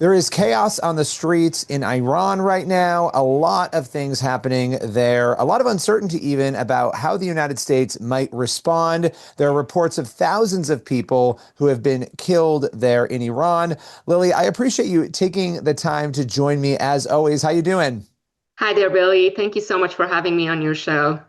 There is chaos on the streets in Iran right now. A lot of things happening there, a lot of uncertainty even about how the United States might respond. There are reports of thousands of people who have been killed there in Iran. Lily, I appreciate you taking the time to join me as always. How you doing? Hi there, Billy. Thank you so much for having me on your show.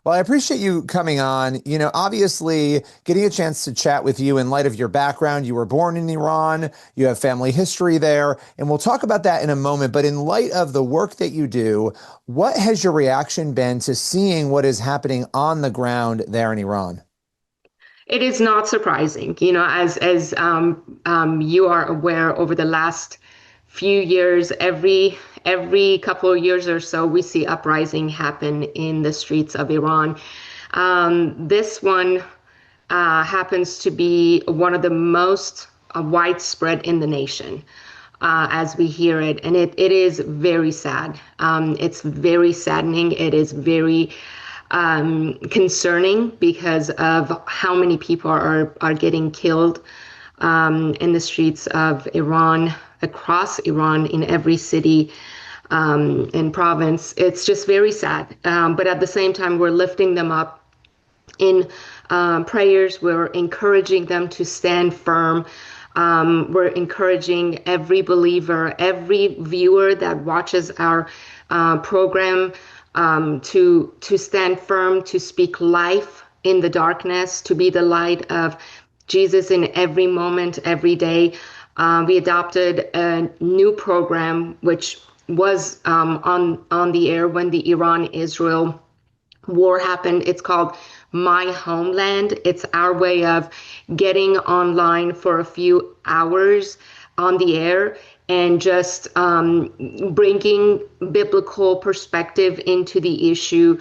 Well, I appreciate you coming on. Obviously, getting a chance to chat with you in light of your background. You were born in Iran, you have family history there, and we'll talk about that in a moment. But in light of the work that you do, what has your reaction been to seeing what is happening on the ground there in Iran? It is not surprising, as you are aware, over the last few years, every couple of years or so, we see uprising happen in the streets of Iran. This one happens to be one of the most widespread in the nation. As we hear it, and it is very sad. It's very saddening. It is very concerning because of how many people are getting killed in the streets of Iran, across Iran, in every city and province. It's just very sad. But at the same time, we're lifting them up in prayers. We're encouraging them to stand firm. We're encouraging every believer, every viewer that watches our program to stand firm, to speak life in the darkness, to be the light of Jesus in every moment, every day. We adopted a new program which was on the air when the Iran-Israel war happened. It's called My Homeland. It's our way of getting online for a few hours on the air and just bringing biblical perspective into the issue,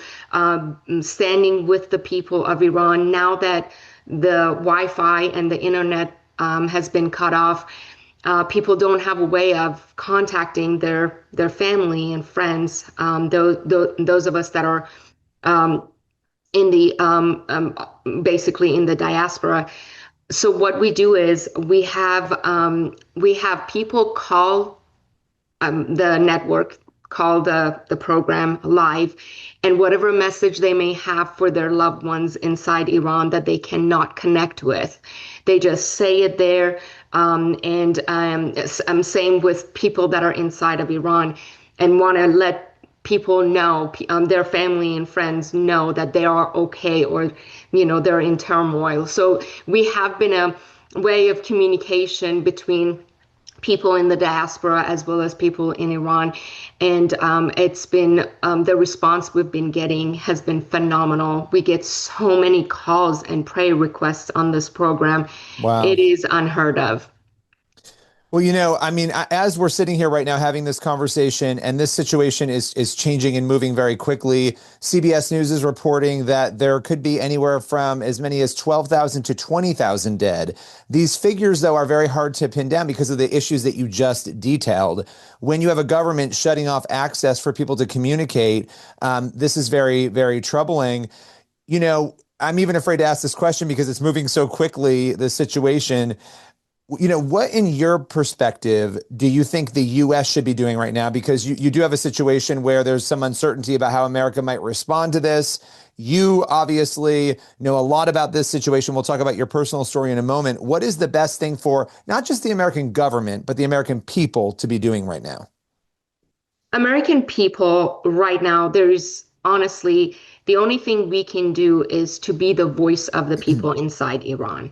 standing with the people of Iran. Now that the Wi-Fi and the internet has been cut off, people don't have a way of contacting their family and friends. Those of us that are in the basically in the diaspora. So what we do is we have people call the network, call the program live, and whatever message they may have for their loved ones inside Iran that they cannot connect with, they just say it there. And I'm saying with people that are inside of Iran and want to let people know, their family and friends know that they are okay, or they're in turmoil. So we have been a way of communication between people in the diaspora as well as people in Iran. And it's been the response we've been getting has been phenomenal. We get so many calls and prayer requests on this program. Wow. It is unheard of. Well, I mean, as we're sitting here right now having this conversation, and this situation is changing and moving very quickly. CBS News is reporting that there could be anywhere from as many as 12,000 to 20,000 dead. These figures, though, are very hard to pin down because of the issues that you just detailed. When you have a government shutting off access for people to communicate, this is very, very troubling. I'm even afraid to ask this question because it's moving so quickly, the situation. What in your perspective do you think the U.S. should be doing right now? Because you do have a situation where there's some uncertainty about how America might respond to this. You obviously know a lot about this situation. We'll talk about your personal story in a moment. What is the best thing for not just the American government, but the American people to be doing right now? American people right now, there's honestly the only thing we can do is to be the voice of the people inside Iran.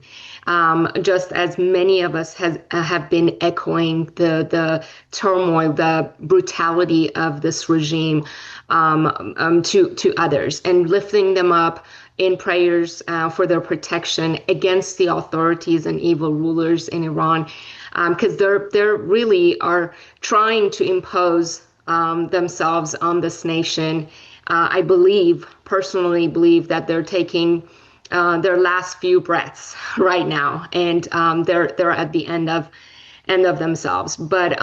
Just as many of us have been echoing the turmoil, the brutality of this regime to others, and lifting them up in prayers for their protection against the authorities and evil rulers in Iran, because they're really are trying to impose themselves on this nation. I personally believe that they're taking their last few breaths right now, and they're at the end of themselves. But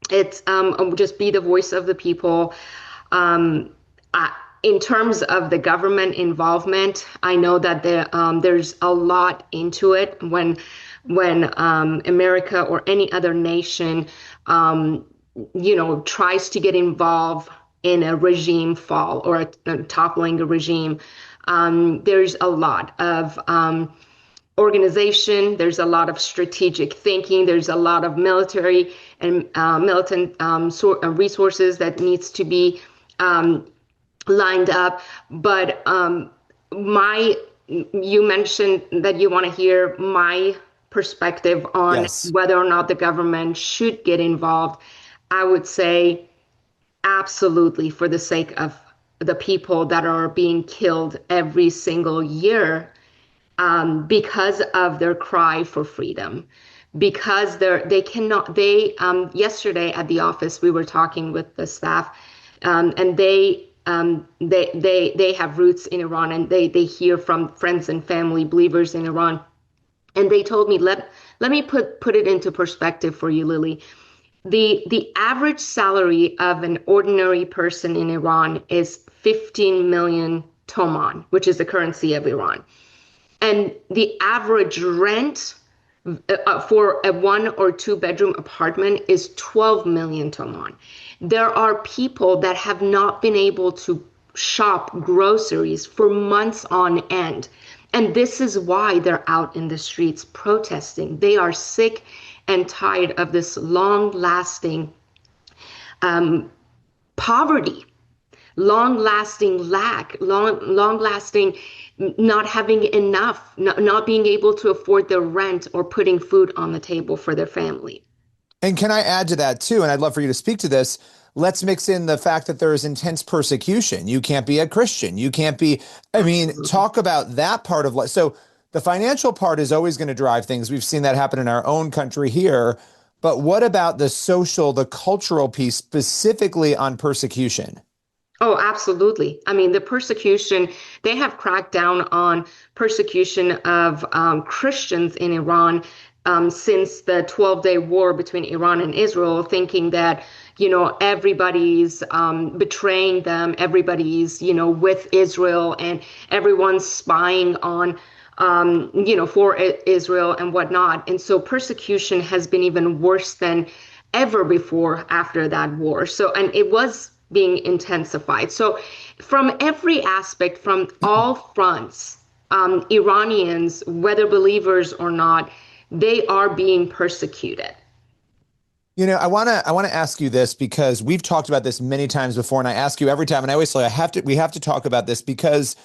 it's just be the voice of the people. Um, in terms of the government involvement, I know that there's a lot into it when America or any other nation, tries to get involved in a regime fall or toppling a regime. There's a lot of organization. There's a lot of strategic thinking. There's a lot of military and militant resources that needs to be lined up. But my, you mentioned that you want to hear my perspective on Yes. whether or not the government should get involved. I would say absolutely, for the sake of the people that are being killed every single year, because of their cry for freedom, because they cannot, yesterday at the office we were talking with the staff, and they have roots in Iran, and they hear from friends and family believers in Iran, and they told me, let me put it into perspective for you, Lily. The average salary of an ordinary person in Iran is 15 million toman, which is the currency of Iran. And the average rent for a 1 or 2 bedroom apartment is 12 million toman. There are people that have not been able to shop groceries for months on end. And this is why they're out in the streets protesting. They are sick and tired of this long lasting poverty, long lasting lack, long lasting not having enough, not being able to afford their rent or putting food on the table for their family. And can I add to that too? And I'd love for you to speak to this. Let's mix in the fact that there is intense persecution. You can't be a Christian. You can't be, I mean, Absolutely. talk about that part of life. So the financial part is always going to drive things. We've seen that happen in our own country here. But what about the social, the cultural piece, specifically on persecution? Oh, absolutely. I mean, the persecution, they have cracked down on persecution of Christians in Iran since the 12-day war between Iran and Israel, thinking that, everybody's betraying them, everybody's, with Israel, and everyone's spying on, for Israel and whatnot. And so persecution has been even worse than ever before after that war. So, and it was being intensified. So, from every aspect, from all fronts, Iranians, whether believers or not, they are being persecuted. I want to ask you this because we've talked about this many times before, and I ask you every time, and I always say we have to talk about this because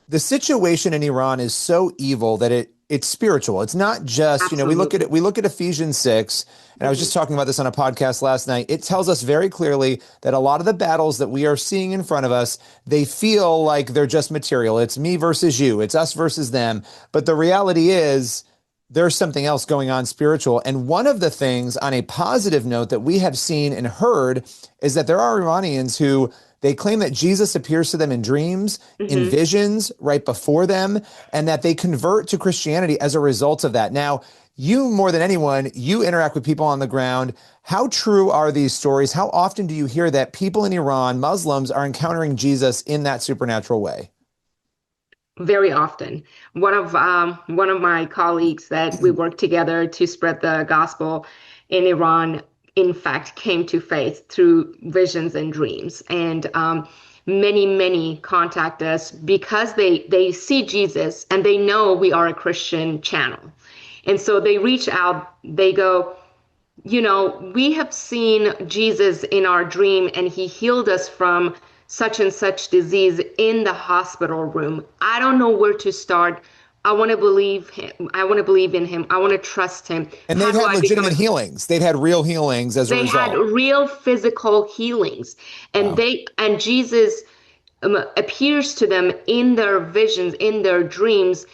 the situation in Iran is so evil that it's spiritual. It's not just, Absolutely. we look at Ephesians 6, and I was Mhm. just talking about this on a podcast last night. It tells us very clearly that a lot of the battles that we are seeing in front of us, they feel like they're just material. It's me versus you. It's us versus them. But the reality is there's something else going on spiritual. And one of the things on a positive note that we have seen and heard is that there are Iranians who they claim that Jesus appears to them in dreams, in Mhm. visions right before them, and that they convert to Christianity as a result of that. Now, you more than anyone, you interact with people on the ground. How true are these stories? How often do you hear that people in Iran, Muslims, are encountering Jesus in that supernatural way? Very often. One of my colleagues that we worked together to spread the gospel in Iran, in fact, came to faith through visions and dreams. And many contact us because they see Jesus and they know we are a Christian channel. And so they reach out, they go, we have seen Jesus in our dream and he healed us from such and such disease in the hospital room. I don't know where to start. I want to believe him. I want to believe in him. I want to trust him. And How they've do had I become legitimate a healings. They've had real healings as a They had result. real physical healings, and Wow. Jesus appears to them in their visions, in their dreams,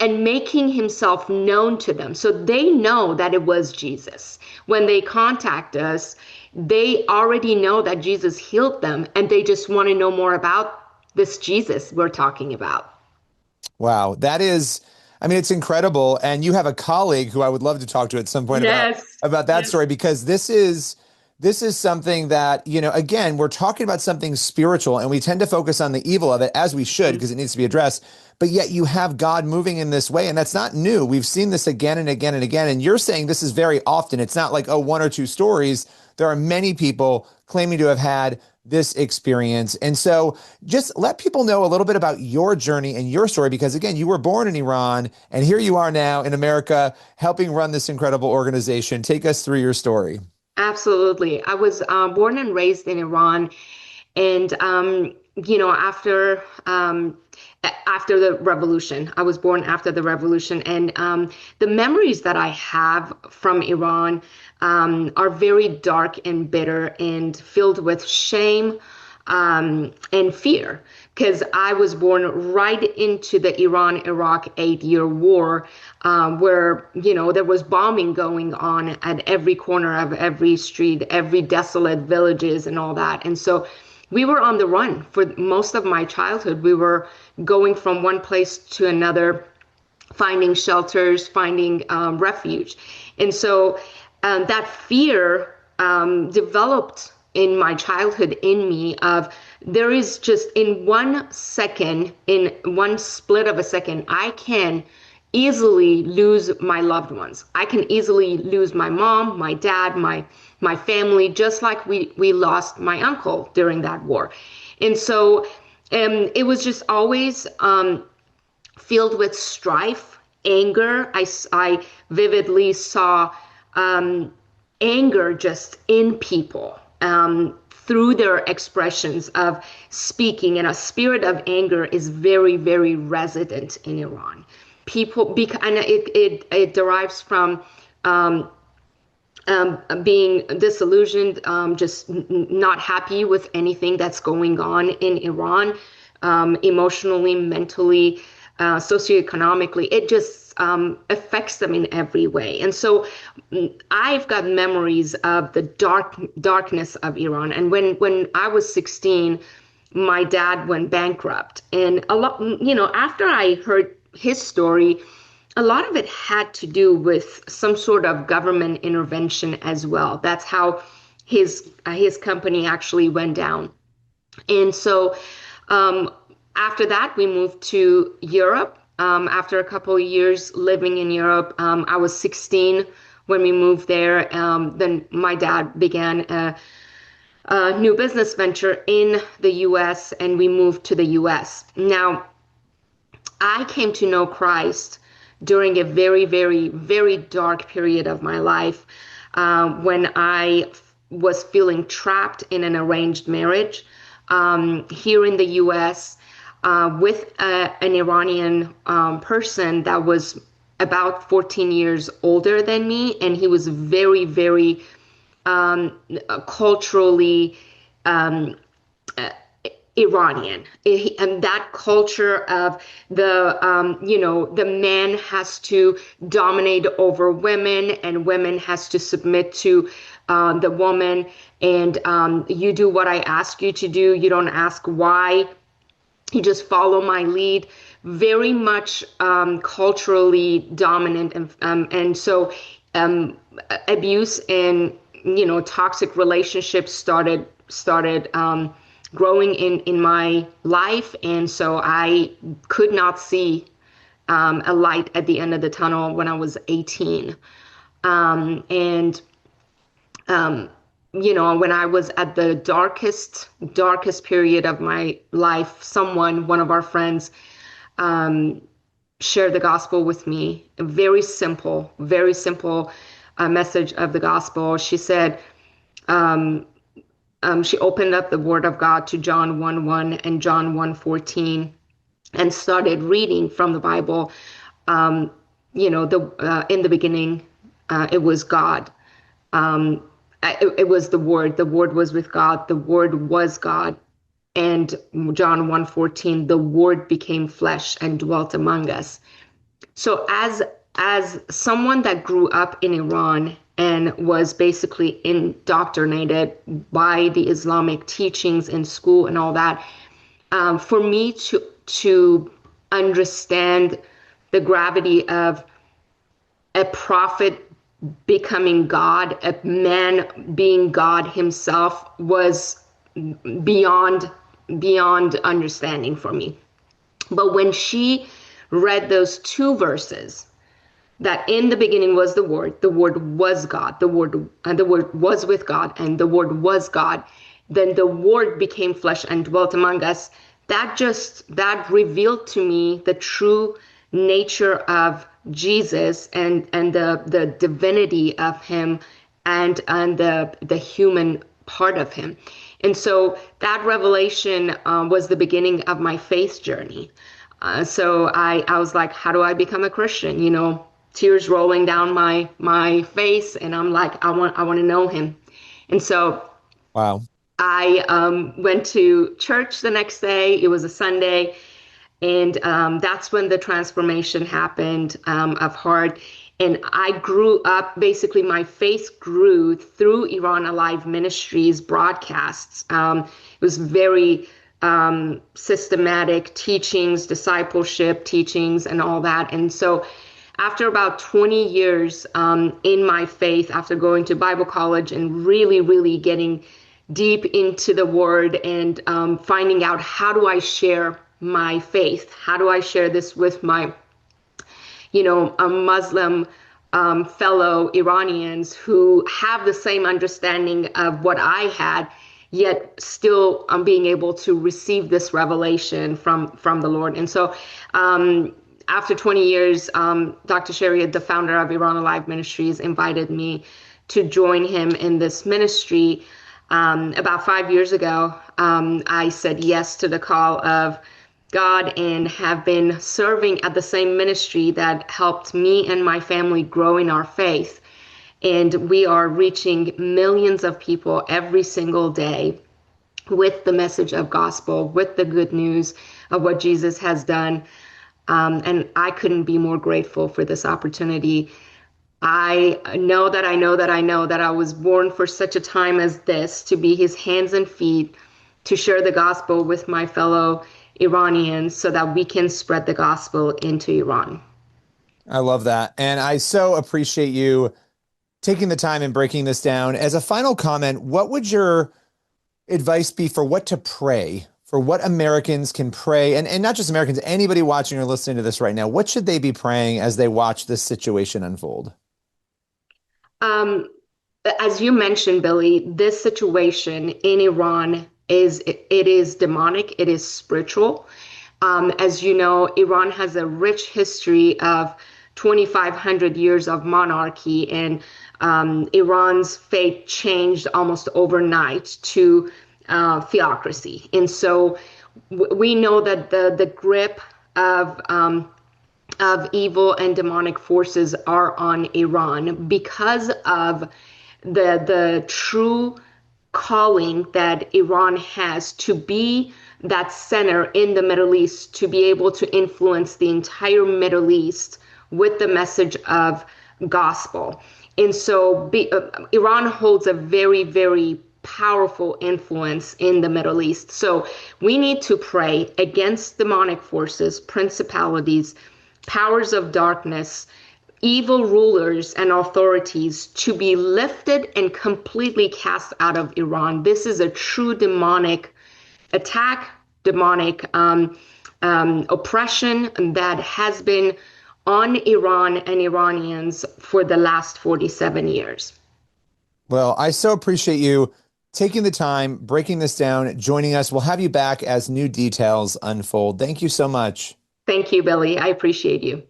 and making himself known to them. So they know that it was Jesus. When they contact us, they already know that Jesus healed them and they just want to know more about this Jesus we're talking about. Wow. That is, I mean, it's incredible. And you have a colleague who I would love to talk to at some point Yes. about that Yes. story because this is this is something that, again, we're talking about something spiritual and we tend to focus on the evil of it, as we should, because it needs to be addressed. But yet you have God moving in this way. And that's not new. We've seen this again and again and again. And you're saying this is very often. It's not like, oh, one or two stories. There are many people claiming to have had this experience. And so just let people know a little bit about your journey and your story, because again, you were born in Iran and here you are now in America helping run this incredible organization. Take us through your story. Absolutely. I was born and raised in Iran, and after the revolution, I was born after the revolution, and the memories that I have from Iran are very dark and bitter and filled with shame and fear, because I was born right into the Iran-Iraq 8-year war, where, there was bombing going on at every corner of every street, every desolate villages and all that. And so we were on the run for most of my childhood. We were going from one place to another, finding shelters, finding refuge. And so that fear developed in my childhood in me of, there is just in 1 second, in one split of a second, I can easily lose my loved ones. I can easily lose my mom, my dad, my family, just like we lost my uncle during that war. And so it was just always filled with strife, anger. I vividly saw anger just in people, through their expressions of speaking. And a spirit of anger is very, very resident in Iran. And it derives from being disillusioned, just not happy with anything that's going on in Iran, emotionally, mentally, socioeconomically. It just affects them in every way. And so I've got memories of the darkness of Iran. And when I was 16, my dad went bankrupt. And a lot, after I heard his story, a lot of it had to do with some sort of government intervention as well. That's how his company actually went down. And so after that, we moved to Europe. After a couple of years living in Europe, I was 16 when we moved there. Then my dad began a new business venture in the US, and we moved to the US. Now, I came to know Christ during a very, very, very dark period of my life, when I was feeling trapped in an arranged marriage here in the US, with an Iranian person that was about 14 years older than me. And he was very, very culturally Iranian. And that culture of the man has to dominate over women and women has to submit to the woman. And you do what I ask you to do. You don't ask why. You just follow my lead. Very much culturally dominant, and so abuse and toxic relationships started growing in my life, and so I could not see a light at the end of the tunnel when I was 18, and when I was at the darkest period of my life, one of our friends, shared the gospel with me. A very simple message of the gospel. She said, she opened up the Word of God to John 1:1 and John 1:14, and started reading from the Bible. In the beginning, it was God. It was the Word. The Word was with God. The Word was God. And John 1:14, the Word became flesh and dwelt among us. So as someone that grew up in Iran and was basically indoctrinated by the Islamic teachings in school and all that, for me to understand the gravity of a prophet becoming God, a man being God himself, was beyond beyond understanding for me. But when she read those two verses, that in the beginning was the word was God, the word was with God, and the word was God, then the word became flesh and dwelt among us. That revealed to me the true nature of Jesus, and the divinity of him, and the human part of him. And so that revelation was the beginning of my faith journey. So I was like, how do I become a Christian? You know, tears rolling down my face, and I'm like, I want to know him. And so Wow. I went to church the next day. It was a Sunday, and that's when the transformation happened of heart. And I grew up, basically, my faith grew through Iran Alive Ministries broadcasts. It was very systematic teachings, discipleship teachings, and all that. And so after about 20 years in my faith, after going to Bible college and really, really getting deep into the word, and finding out, how do I share my faith? How do I share this with my, a Muslim fellow Iranians who have the same understanding of what I had, yet still being able to receive this revelation from the Lord. And so after 20 years, Dr. Shariat, the founder of Iran Alive Ministries, invited me to join him in this ministry. About 5 years ago, I said yes to the call of God, and have been serving at the same ministry that helped me and my family grow in our faith. And we are reaching millions of people every single day with the message of gospel, with the good news of what Jesus has done. And I couldn't be more grateful for this opportunity. I know that I know that I know that I was born for such a time as this, to be his hands and feet, to share the gospel with my fellow Iranians so that we can spread the gospel into Iran. I love that. And I so appreciate you taking the time and breaking this down. As a final comment, what would your advice be for what to pray, for what Americans can pray, and not just Americans, anybody watching or listening to this right now? What should they be praying as they watch this situation unfold? Um, as you mentioned, Billy, this situation in Iran is demonic, it is spiritual. As you know, Iran has a rich history of 2,500 years of monarchy, and Iran's fate changed almost overnight to theocracy. And so we know that the grip of evil and demonic forces are on Iran because of the true calling that Iran has to be that center in the Middle East, to be able to influence the entire Middle East with the message of gospel. And so Iran holds a very, very powerful influence in the Middle East. So we need to pray against demonic forces, principalities, powers of darkness, evil rulers and authorities, to be lifted and completely cast out of Iran. This is a true demonic attack, demonic oppression that has been on Iran and Iranians for the last 47 years. Well, I so appreciate you taking the time, breaking this down, joining us. We'll have you back as new details unfold. Thank you so much. Thank you, Billy. I appreciate you.